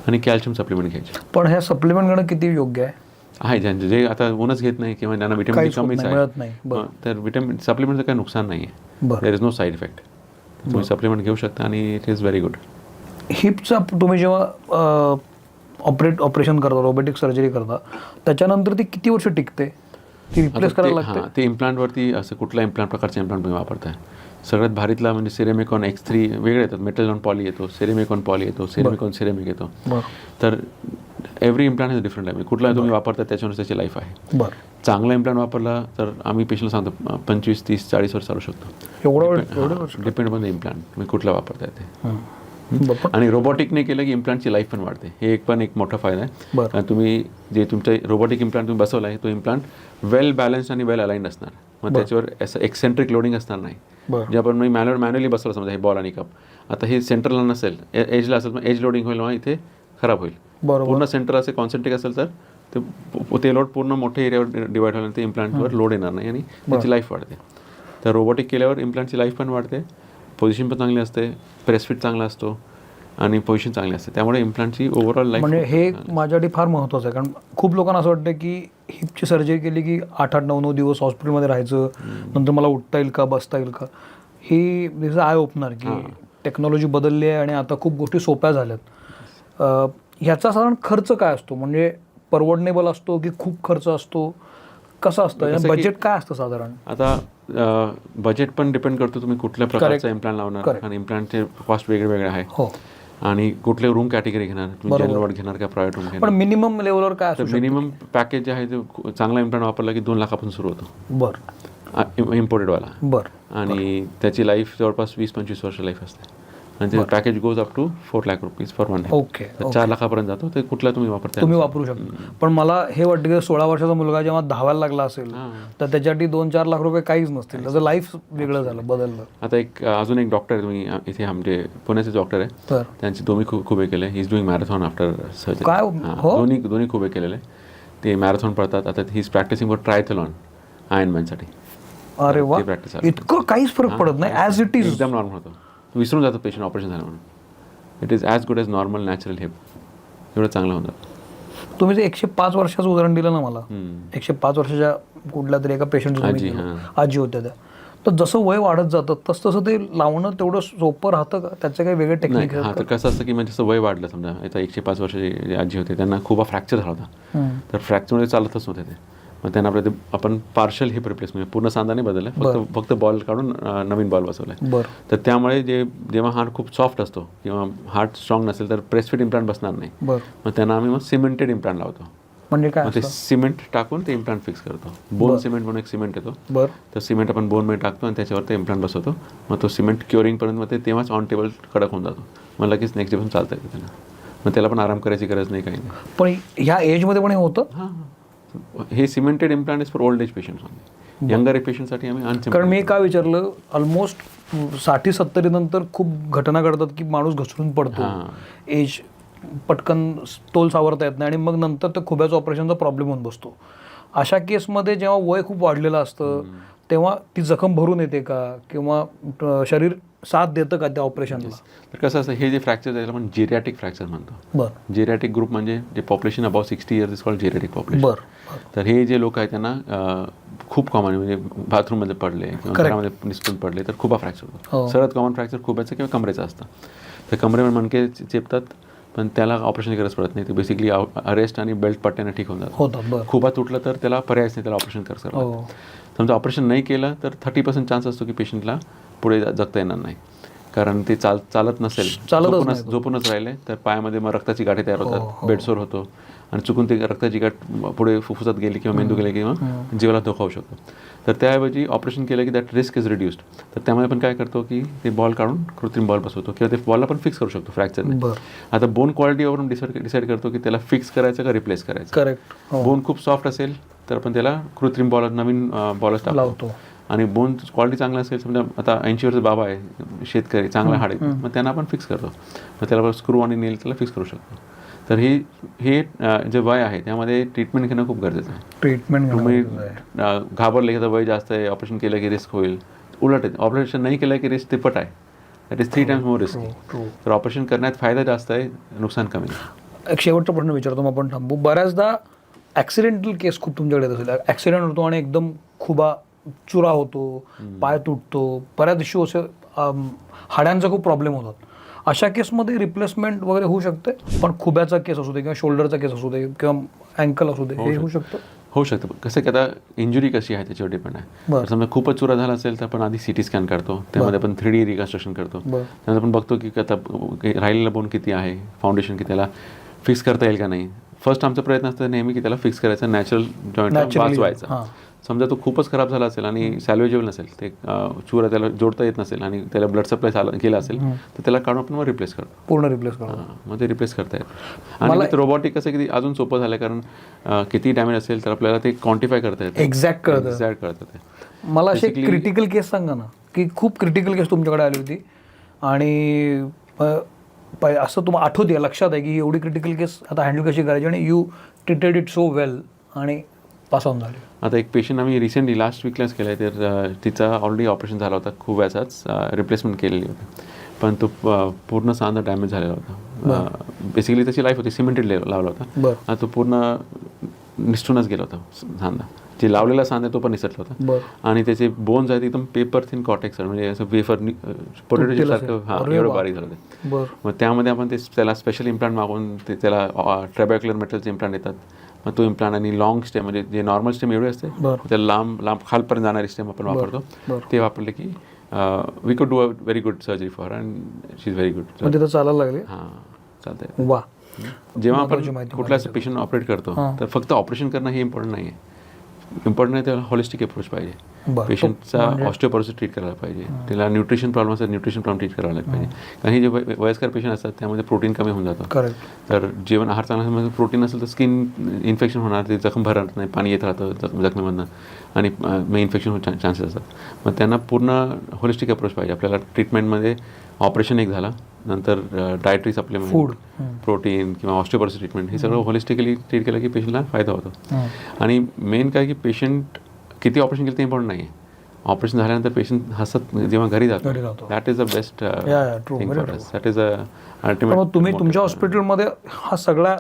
आणि कॅल्शियम सप्लिमेंट घ्यायचे. पण ह्या सप्लिमेंट घेणं किती योग्य आहे? ज्यांचे जे आता ऊनच घेत नाही किंवा ज्यांना व्हिटॅमिन डी कमीच आहे, तर व्हिटॅमिन सप्लिमेंटचं काही नुकसान नाही आहे. There is no side effect. तुम्ही सप्लिमेंट घेऊ शकता आणि इट इज व्हेरी गुड. हिपचा तुम्ही जेव्हा ऑपरेशन करता, रोबोटिक सर्जरी करता, त्याच्यानंतर ती किती वर्ष टिकते? ती रिप्लेस करायला लागते? ते इम्प्लांटवरती असं कुठला इम्प्लांट प्रकारचे इम्प्लांट तुम्ही वापरताय. सगळ्यात भारीतला म्हणजे सेरेमिकॉन X3 वेगळे येतात, मेटल पॉली येतो, सेरेमिकॉन पॉली येतो, सेरेमिकॉन सिरेमिक येतो. तर एव्हरी इम्प्लांट इज डिफरंट आहे. कुठला तुम्ही वापरता त्याच्यावर त्याची लाईफ आहे. चांगला इम्प्लांट वापरला तर आम्ही पेशंटला सांगतो 25, 30, 40 वर्ष चालू शकतो. एवढं डिपेंड ऑन द इम्प्लांट तुम्ही कुठला वापरताय ते. आणि रोबोटिकने केलं की इम्प्लांटची लाईफ पण वाढते. हे एक मोठा फायदा आहे. कारण तुम्ही जे तुमचं रोबोटिक इम्प्लांट तुम्ही बसवला आहे तो इम्प्लांट वेल बॅलन्स्ड आणि वेल अलाइंड असणार. मग त्याच्यावर असं एक्सेंट्रिक लोडिंग असणार नाही. जे आपण मॅन्युअली बसवलं समजा हे बॉल आणि कप, आता हे सेंटरला नसेल, एजला असेल, मग एज लोडिंग होईल, मग इथे खराब होईल. पूर्ण सेंटर असे कॉन्सन्ट्रिक असेल तर ते लोड पूर्ण मोठ्या एरियावर डिवाइड होईल, ते इम्प्लांटवर लोड येणार नाही आणि त्याची लाईफ वाढते. तर रोबोटिक केल्यावर इम्प्लांटची लाईफ पण वाढते, पोझिशन पण चांगली असते, प्रेसफिट चांगला असतो आणि पोझिशन चांगली असते. त्यामुळे इम्प्लांटची ओव्हरऑल लाईफ, म्हणजे हे माझ्यासाठी फार महत्त्वाचं आहे. कारण खूप लोकांना असं वाटतं की हिपची सर्जरी केली की 8-8, 9-9 दिवस हॉस्पिटलमध्ये राहायचं, नंतर मला उठता येईल का, बसता येईल का. ही दिस आय ओपनर की टेक्नॉलॉजी बदलली आहे आणि आता खूप गोष्टी सोप्या झाल्यात. ह्याचा साधारण खर्च काय असतो? म्हणजे परवडनेबल असतो की खूप खर्च असतो? कसं असतं? बजेट काय असतं साधारण? आता बजेट पण डिपेंड करतो तुम्ही कुठल्या प्रकारचा इम्प्लांट लावणार, आणि इम्प्लांटचे कॉस्ट वेगळे आहे. आणि कुठले रूम कॅटेगरी घेणार, तुम्ही जनरल वॉर्ड घेणार का प्रायव्हेट रूम घेणार. पण मिनिमम लेवलवर काय असतं? मिनिमम पॅकेज जे आहे ते चांगला इम्प्लांट वापरला की 2 लाखापासून सुरू होतो. बरं. इम्पोर्टेडवाला. आणि त्याची लाईफ जवळपास 20-25 वर्ष लाईफ असते. आणि ते package goes up to 4 lakh rupees for 1 okay 4 लाखापर्यंत जातो. ते कुठला तुम्ही वापरता तुम्ही वापरू शकता. पण मला हे वाटतं की 16 वर्षाचा मुलगा जेव्हा धावायला लागला असेल तर त्याच्यासाठी 2-4 लाख रुपये काहीच नसतील. त्याचं लाईफ वेगळं झालं, बदललं. आता अजून एक डॉक्टर आहे, तुम्ही इथे आमचे पुण्याचे डॉक्टर आहे, तर त्यांचे दोन्ही खूप हे केले. He is doing marathon after surgery. काय हो, दोन्ही खूप हे केलेले. ते मॅरेथॉन पळतात. आता he is practising for triathlon आयर्नमॅनसाठी. अरे वा, ते प्रॅक्टिस इतकं काहीच फरक पडत नाही, ॲज इट इज एकदम नॉर्मल होतं. विसरून जातो पेशंट ऑपरेशन झालं म्हणून. It is as good as normal natural hip. एवढं चांगलं होतं. तुम्ही जे 105 वर्षाचं उदाहरण दिलं ना मला, 105 वर्षाच्या कुठल्या तरी एका पेशंटचं आजी होत्या त्या, तर जसं वय वाढत जातं तसं ते लावणं तेवढं सोपं राहतं का? त्याचं काही वेगळे टेक्निक? हां, तर कसं असतं की म्हणजे जसं वय वाढलं, समजा आता 105 वर्षाची जे आजी होते त्यांना खूप फ्रॅक्चर झाला होता. तर फ्रॅक्चरमध्ये चालतच नव्हते ते. मग त्यांना आपण पार्शल हिप रिप्लेसमेंट, पूर्ण सांधा नाही बदलला, फक्त बॉल काढून नवीन बॉल बसवलाय. बरं. तर त्यामुळे जेव्हा हार्ट खूप सॉफ्ट असतो किंवा हार्ट स्ट्रॉंग नसेल तर प्रेसफिट इम्प्लांट बसणार नाही. मग त्यांना आम्ही सिमेंटेड इम्प्लांट लावतो. म्हणजे काय? ते सिमेंट टाकून ते इम्प्लांट फिक्स करतो. बोन सिमेंट म्हणून एक सिमेंट येतो. तर सिमेंट आपण बोनमध्ये टाकतो आणि त्याच्यावर ते इम्प्लांट बसवतो. मग तो सिमेंट क्युरिंगपर्यंत मग ते तेव्हाच ऑन टेबल कडक होऊन जातो. मग लगेच नेक्स्ट डे पण चालतं येतं त्यांना. मग त्याला पण आराम करायची गरज नाही, काही नाही. पण ह्या एजमध्ये पण हे होतं? हां, हे cemented implant is for old age patients only. Younger पेशंटसाठी आम्ही अनसिमेंटेड. कारण मी काय विचारलं, ऑलमोस्ट 60-70 नंतर खूप घटना घडतात की माणूस घसरून पडतो, एज पटकन तोल सावरता येत नाही आणि मग नंतर ते खुब्याचं ऑपरेशनचा प्रॉब्लेम होऊन बसतो. अशा केसमध्ये जेव्हा वय खूप वाढलेलं असतं तेव्हा ती जखम भरून येते का, किंवा शरीर साथ देतं का त्या ऑपरेशनला? तर कसं असतं, हे जे फ्रॅक्चर आहे आपण जेरियाटिक फ्रॅक्चर म्हणतो. बरं. जेरियाटिक ग्रुप म्हणजे जे population about 60 years is called geriatric population. बरं. तर हे जे लोक आहेत त्यांना खूप कॉमन, म्हणजे बाथरूममध्ये पडले किंवा घरामध्ये निसटून पडले तर खूप फ्रॅक्चर होतो. सर्वात कॉमन फ्रॅक्चर खुब्याचं किंवा कमरेचं असतं. तर कमरेमध्ये मणके चेपतात पण त्याला ऑपरेशनची गरज पडत नाही. ते बेसिकली अरेस्ट आणि बेल्ट पट्ट्याने ठीक होऊन जातं. खुबा तुटलं तर त्याला पर्यायच नाही, त्याला ऑपरेशन करावं लागतं. समजा ऑपरेशन नाही केलं तर 30% चान्स असतो की पेशंटला पुढे जगता येणार नाही. कारण ते चालत नसेल, झोपूनच राहिले तर पायामध्ये मग रक्ताची गाठी तयार होतात, बेडसोर होतो आणि चुकून ते रक्ताची गाठ पुढे फुफ्फुसात गेली किंवा मेंदू गेले किंवा जीवाला धोका होऊ शकतो. तर त्याऐवजी ऑपरेशन केलं की दॅट रिस्क इज रिड्यूस्ड. तर त्यामुळे आपण काय करतो की ते बॉल काढून कृत्रिम बॉल बसवतो किंवा ते बॉलला पण फिक्स करू शकतो फ्रॅक्चरने. आता बोन क्वालिटीवरून डिसाईड करतो की त्याला फिक्स करायचं का रिप्लेस करायचं. करेक्ट. बोन खूप सॉफ्ट असेल तर आपण त्याला कृत्रिम बॉल, नवीन बॉलच टाकतो. आणि बोन क्वालिटी चांगला असेल, समजा आता 80 वर्षाचा बाबा आहे, शेतकरी, चांगला हाड आहे, मग त्यांना आपण फिक्स करतो. मग त्याला स्क्रू आणि नेल त्याला फिक्स करू शकतो. तर हे जे वय आहे त्यामध्ये ट्रीटमेंट घेणं खूप गरजेचं आहे. तुम्ही घाबरले की वय जास्त आहे, ऑपरेशन केलं की रिस्क होईल. उलट आहे, ऑपरेशन नाही केलं की रिस्क तिप्पट आहे. That is 3 times more risky. तर ऑपरेशन करण्यात फायदा जास्त आहे, नुकसान कमी. एक शेवटचा प्रश्न विचारतो, मग आपण थांबू. बऱ्याचदा ॲक्सिडेंटल केस खूप तुमच्याकडे येत असेल. ॲक्सिडेंट होतो आणि एकदम खुबा चुरा होतो, पाय तुटतो, बऱ्याच इश्यू असे हाड्यांचा खूप प्रॉब्लेम होतात. अशा केसमध्ये रिप्लेसमेंट वगैरे होऊ शकते. पण खुब्याचा केस असू दे किंवा शोल्डरचा केस असू दे किंवा अँकल असू दे, हे होऊ शकतं. होऊ शकतं. कसं की आता इंजुरी कशी आहे त्याच्यावर डिपेंड आहे. समजा खूपच चुरा झाला असेल तर आपण आधी CT स्कॅन करतो, त्यामध्ये आपण 3D रिकन्स्ट्रक्शन करतो. त्यामध्ये आपण बघतो की आता राहिलेला बोन किती आहे, फाउंडेशन की त्याला फिक्स करता येईल का नाही. फर्स्ट आमचा प्रयत्न असतो नेहमी की त्याला फिक्स करायचा, नॅचरल जॉईंट वाचवायचा. समजा तो खूपच खराब झाला असेल आणि सॅल्वेजेबल नसेल, ते चुरा त्याला जोडता येत नसेल आणि त्याला ब्लड सप्लाय गेला असेल तर त्याला काढून आपण मग रिप्लेस करतो, पूर्ण रिप्लेस करतो. मग ते रिप्लेस करता येतं. आणि ते रोबोटिक कसं की अजून सोपं झालं, कारण किती डॅमेज असेल तर आपल्याला ते क्वांटिफाय करता येतं, एक्झॅक्ट कळतं ते. मला अशी क्रिटिकल केस सांगा ना, की खूप क्रिटिकल केस तुमच्याकडे आली होती आणि असं तुम्हाला आठवते, लक्षात आहे की एवढी क्रिटिकल केस आता हँडल कशी करायची आणि you treated it so well आणि पास ऑन झाले. आता एक पेशंट आम्ही रिसेंटली लास्ट वीकलाच केला आहे, तर तिचा ऑलरेडी ऑपरेशन झाला होता, खूप वेळाचाच रिप्लेसमेंट केलेली होती, पण तो पूर्ण सांधा डॅमेज झालेला होता. बेसिकली त्याची लाईफ होती, सिमेंटेड लावला होता, आणि तो पूर्ण निसटूनच गेला होता सांधा. जे लावलेला सांधा तो पण निसटला होता आणि त्याचे बोन्स आहेत एकदम पेपर थिन कॉटेक्स, म्हणजे असं वेफर पोटॅटो चिप सारखं एवढं बारीक झालं ते. मग त्यामध्ये आपण त्याला स्पेशल इम्प्लांट मागून त्याला ट्रॅबॅक्युलर मेटलचे इम्प्लांट येतात. मग तो इम्प्लांट आणि लॉंग स्टेम, म्हणजे जे नॉर्मल स्टेम एवढे असते त्याला लांब खालपर्यंत जाणारी स्टेम आपण वापरतो. ते वापरले की वी कुड do a very good surgery for and she is very good. म्हणजे तर चालायला लागले. हां, चालतंय. वा. जेव्हा आपण कुठलाच पेशंट ऑपरेट करतो तर फक्त ऑपरेशन करणं हे इम्पॉर्टंट नाही आहे. इम्पॉर्टंट आहे त्याला हॉलिस्टिक अप्रोच पाहिजे. बरं. पेशंटचा ऑस्टिओपोरोसिस ट्रीट करायला पाहिजे, त्याला न्यूट्रिशन प्रॉब्लेम असतात न्यूट्रिशन प्रॉब्लेम ट्रीट करायला पाहिजे. कारण हे जे वयस्कर पेशंट असतात त्यामध्ये प्रोटीन कमी होऊन जातं. करेक्ट. तर जेवण आहार चांगला प्रोटीन असेल तर स्किन इन्फेक्शन होणार, ते जखम भरत नाही, पाणी येत राहतं जखमेमधनं आणि मग इन्फेक्शन होण्याचे चान्सेस असतात. मग त्यांना पूर्ण होलिस्टिक अप्रोच पाहिजे आपल्याला ट्रीटमेंटमध्ये. ऑपरेशन एक झालं, नंतर डायटरी सप्लिमेंट, फूड, प्रोटीन किंवा ऑस्टिओपोरोसिस ट्रीटमेंट, हे सगळं होलिस्टिकली ट्रीट केलं की पेशंटला फायदा होतो. आणि मेन काय की पेशंट किती ऑपरेशन केलं ते इम्पॉर्टंट नाही आहे. ऑपरेशन झाल्यानंतर पेशंट हसत जेव्हा घरी जातो, that is the best thing for us. That is a ultimate. तुम्ही तुमच्या हॉस्पिटलमध्ये हा सगळा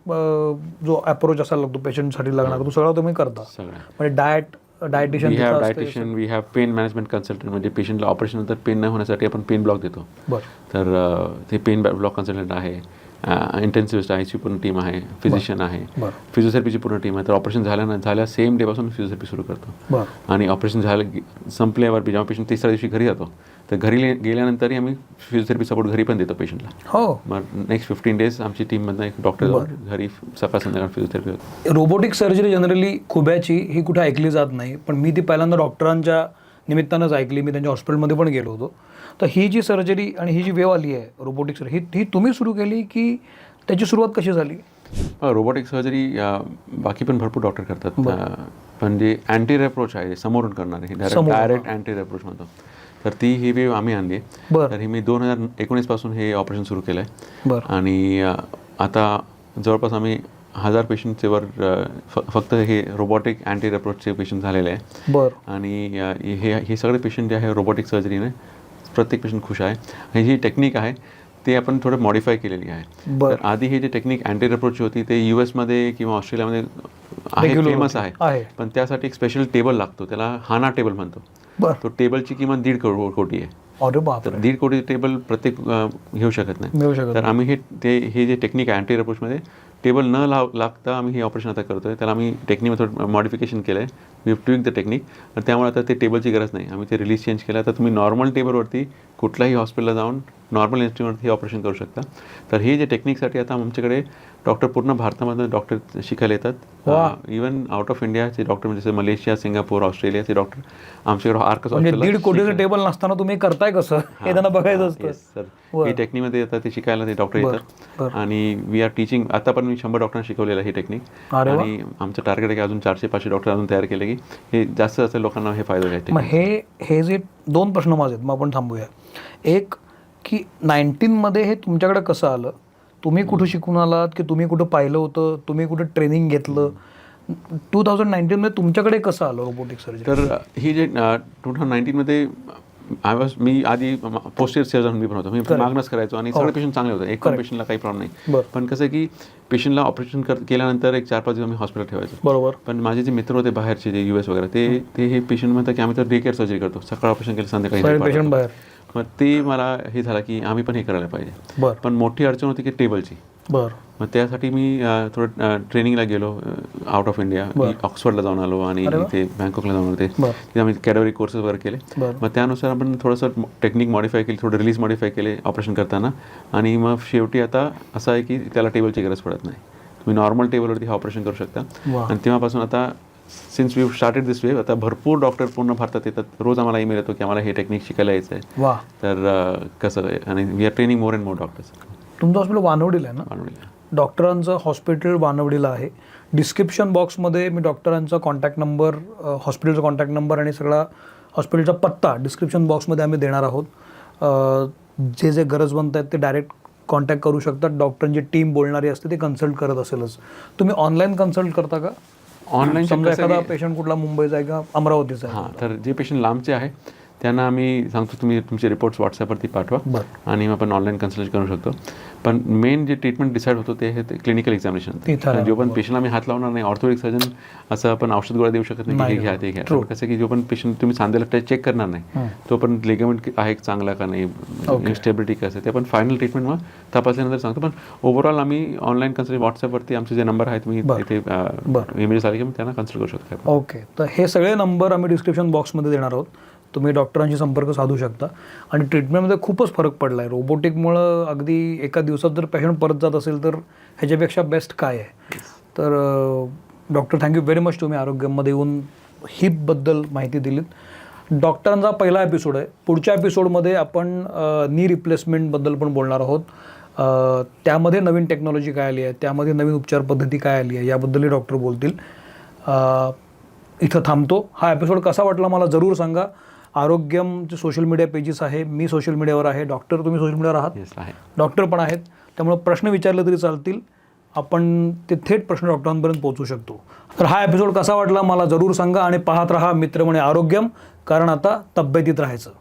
जो अप्रोच असायला लागतो पेशंटसाठी लागणार तो सगळा तुम्ही करता. म्हणजे dietitian, we have dietitian, we have pain management consultant, म्हणजे पेशंटला ऑपरेशन नंतर पेन न होण्यासाठी आपण पेन ब्लॉक देतो. तर ते पेन ब्लॉक कन्सल्टंट आहे, इंटेन्सिव्हिस्ट आहे, पूर्ण टीम आहे, फिजिशियन आहे, फिजिओथेरपीची पूर्ण टीम आहे. तर ऑपरेशन झाल्या सेम डेपासून फिजिओथेरपी सुरू करतो. आणि ऑपरेशन संपल्यावर जेव्हा पेशंट तिसऱ्या दिवशी घरी जातो तर घरी गेल्यानंतरही आम्ही फिजिओथेरपी सपोर्ट घरी पण देतो पेशंटला. हो. मग नेक्स्ट 15 days आमची टीममधनं एक डॉक्टर घरी सकाळ संध्याकाळ फिजिओथेरपी होते. रोबोटिक सर्जरी जनरली खुब्याची ही कुठे ऐकली जात नाही, पण मी ती पहिल्यांदा डॉक्टरांच्या निमित्तानंच ऐकली. मी त्यांच्या हॉस्पिटलमध्ये पण गेलो होतो. तर ही जी सर्जरी आणि ही जी वेव आली आहे रोबोटिक सर्जरी, ही तुम्ही सुरू केली की त्याची सुरुवात कशी झाली? रोबोटिक सर्जरी बाकी पण भरपूर डॉक्टर करतात, पण जे अँटीरियर अप्रोच आहे समोरून करणारे, डायरेक्ट अँटीरियर अप्रोच म्हणतो, तर ही वेव आम्ही आणली आहे. तर ही मी 2019 पासून हे ऑपरेशन सुरू केलं आहे. आणि आता जवळपास आम्ही 1000 पेशंटचे वर फक्त हे रोबोटिक अँटीरियर अप्रोचचे पेशंट झालेले आहे. आणि हे सगळे पेशंट जे आहे रोबोटिक सर्जरीने प्रत्येक पेशंट खुश आहे. आणि ही टेक्निक आहे ते आपण थोडं मॉडिफाय केलेली आहे. तर आधी हे जे टेक्निक अँटीरियर अप्रोच होती ते US किंवा ऑस्ट्रेलियामध्ये फेमस आहे, पण त्यासाठी एक स्पेशल टेबल लागतो, त्याला हाना टेबल म्हणतो. तो टेबलची किंमत 1.5 कोटी आहे. तर 1.5 कोटी टेबल प्रत्येक घेऊ शकत नाही. तर आम्ही हे जे टेक्निक आहे अँटीरियर अप्रोचमध्ये टेबल न लागता आम्ही हे ऑपरेशन आता करतोय. त्याला आम्ही टेक्निकमध्ये थोडं मॉडिफिकेशन केलं आहे. We have tweak the technique. त्यामुळे आता ते टेबलची गरज नाही, आम्ही ते रिलीज चेंज केलं. तर तुम्ही नॉर्मल टेबलवरती कुठल्याही हॉस्पिटलला जाऊन नॉर्मल इन्स्ट्रुमेंटवरती हे ऑपरेशन करू शकता. तर हे जे टेक्निकसाठी आता आमच्याकडे डॉक्टर पूर्ण भारतामधून डॉक्टर शिकायला येतात. इवन आउट ऑफ इंडियाचे डॉक्टर म्हणजे मलेशिया, सिंगापूर, ऑस्ट्रेलियाचे डॉक्टर आमच्याकडे आर्कस हॉस्पिटल. 1.5 कोटीचं टेबल नसताना तुम्ही करताय कसं हे त्यांना बघायचं असतं. सर ही टेक्निकमध्ये येतात, ते शिकायला ते डॉक्टर येतात. आणि वी आर टीचिंग. आता पण मी 100 डॉक्टरांना शिकवलेलं ही टेक्निक. आणि आमचं टार्गेट आहे की अजून 400-500 डॉक्टर अजून तयार केले की हे जास्त लोकांना हे फायदा घ्यायचे. मग हे जे 2 प्रश्न माझे आहेत, मग आपण थांबूया. एक की 19 हे तुमच्याकडे कसं आलं? तुम्ही कुठं शिकून आलात की तुम्ही कुठं पाहिलं होतं, तुम्ही कुठं ट्रेनिंग घेतलं? 2019 तुमच्याकडे कसं आलं रोबोटिक सर्जरी? तर ही जे 2019 मी आधी पोस्टर सर्जन मी पण होतो, मी मागणंच करायचो आणि सगळे पेशंट चांगले होते, एक पण पेशंटला काही प्रॉब्लेम नाही. पण कसं की पेशंटला ऑपरेशन केल्यानंतर एक 4-5 दिवस आम्ही हॉस्पिटल ठेवायचो. बरोबर. पण माझे जे मित्र होते बाहेरचे, जे US वगैरे, ते हे पेशंट म्हणतात की आम्ही तर डे केअर सर्जरी करतो, सकाळ ऑपरेशन केलं संध्याकाळी पेशंट बाहेर. मग ते मला हे झालं की आम्ही पण हे करायला पाहिजे. पण मोठी अडचण होती की टेबलची. मग त्यासाठी मी थोडं ट्रेनिंगला गेलो आउट ऑफ इंडिया. ऑक्सफर्डला जाऊन आलो आणि इथे बँकॉकला जाऊन आलो. तिथे आम्ही कॅडवरी कोर्सेस वगैरे केले. मग त्यानुसार आपण थोडंसं टेक्निक मॉडिफाय केली, थोडं रिलीज मॉडिफाय केले ऑपरेशन करताना. आणि मग शेवटी आता असं आहे की त्याला टेबलची गरज पडत नाही, तुम्ही नॉर्मल टेबलवरती हे ऑपरेशन करू शकता. आणि तेव्हापासून आता since we started this wave, आता भरपूर डॉक्टर पूर्ण भारतात येतात. रोज आम्हाला ईमेल येतो की आम्हाला हे टेक्निक शिकायला यायचं आहे. तर कसं आहे, आणि we are training more and more doctors. तुमचं हॉस्पिटल वानवडीला आहे ना? वानवडीला. डॉक्टरांचं हॉस्पिटल वानवडीला आहे. डिस्क्रिप्शन बॉक्समध्ये मी डॉक्टरांचा कॉन्टॅक्ट नंबर, हॉस्पिटलचा कॉन्टॅक्ट नंबर आणि सगळा हॉस्पिटलचा पत्ता डिस्क्रिप्शन बॉक्समध्ये आम्ही देणार आहोत. जे गरजवंत आहेत ते डायरेक्ट कॉन्टॅक्ट करू शकतात. डॉक्टरांची टीम बोलणारी असते, ते कन्सल्ट करत असेलच. तुम्ही ऑनलाईन कन्सल्ट करता का? ऑनलाईन समजा एखादा पेशंट कुठला मुंबईचा आहे का अमरावतीचा आहे? हां, तर जे पेशंट लांबचे आहे त्यांना आम्ही सांगतो तुम्ही तुमचे रिपोर्ट्स व्हॉट्सअपवरती पाठवा आणि मग आपण ऑनलाईन कन्सल्ट करू शकतो. पण मेन जे ट्रीटमेंट डिसाईड होतो ते आहे क्लिनिकल एक्झामिनेशन. जो पण पेशंटला आम्ही हात लावणार नाही, ऑर्थोपेडिक सर्जन असं आपण औषध गोळ्या देऊ शकत नाही, हे घ्या ते घ्या. कसं की जो पण पेशंट तुम्ही सांधेला चेक करणार नाही, तो पण लिगामेंट आहे चांगला का नाही, स्टेबिलिटी कसं, ते आपण फायनल ट्रीटमेंट मग तपासल्यानंतर सांगतो. पण ओव्हरऑल आम्ही ऑनलाईन कन्सल्ट व्हॉट्सअपवरती आमचे जे नंबर आहेत तुम्ही इथे इमेजेस आले की मग त्यांना कन्सल्ट करू शकता. ओके, तर हे सगळे नंबर आम्ही डिस्क्रिप्शन बॉक्समध्ये देणार आहोत. तुम्ही डॉक्टरांशी संपर्क साधू शकता. आणि ट्रीटमेंटमध्ये खूपच फरक पडला आहे रोबोटिकमुळं. अगदी एका दिवसात जर पेशंट परत जात असेल तर ह्याच्यापेक्षा बेस्ट काय आहे? तर डॉक्टर थँक्यू व्हेरी मच, तुम्ही आरोग्यमध्ये येऊन हिपबद्दल माहिती दिलीत. डॉक्टरांचा पहिला एपिसोड आहे. पुढच्या एपिसोडमध्ये आपण नी रिप्लेसमेंटबद्दल पण बोलणार आहोत. त्यामध्ये नवीन टेक्नॉलॉजी काय आली आहे, त्यामध्ये नवीन उपचार पद्धती काय आली आहे, याबद्दलही डॉक्टर बोलतील. इथं थांबतो. हा एपिसोड कसा वाटला मला जरूर सांगा. आरोग्यमचे सोशल मीडिया पेजेस आहे, मी सोशल मीडियावर आहे, डॉक्टर तुम्ही सोशल मीडियावर आहात, येस आहे. डॉक्टर पण आहेत. त्यामुळे प्रश्न विचारले तरी चालतील, आपण ते थेट प्रश्न डॉक्टरांपर्यंत पोहोचू शकतो. तर हा एपिसोड कसा वाटला मला जरूर सांगा आणि पाहत राहा मित्र म्हणे आरोग्यम, कारण आता तब्येतीत राहायचं.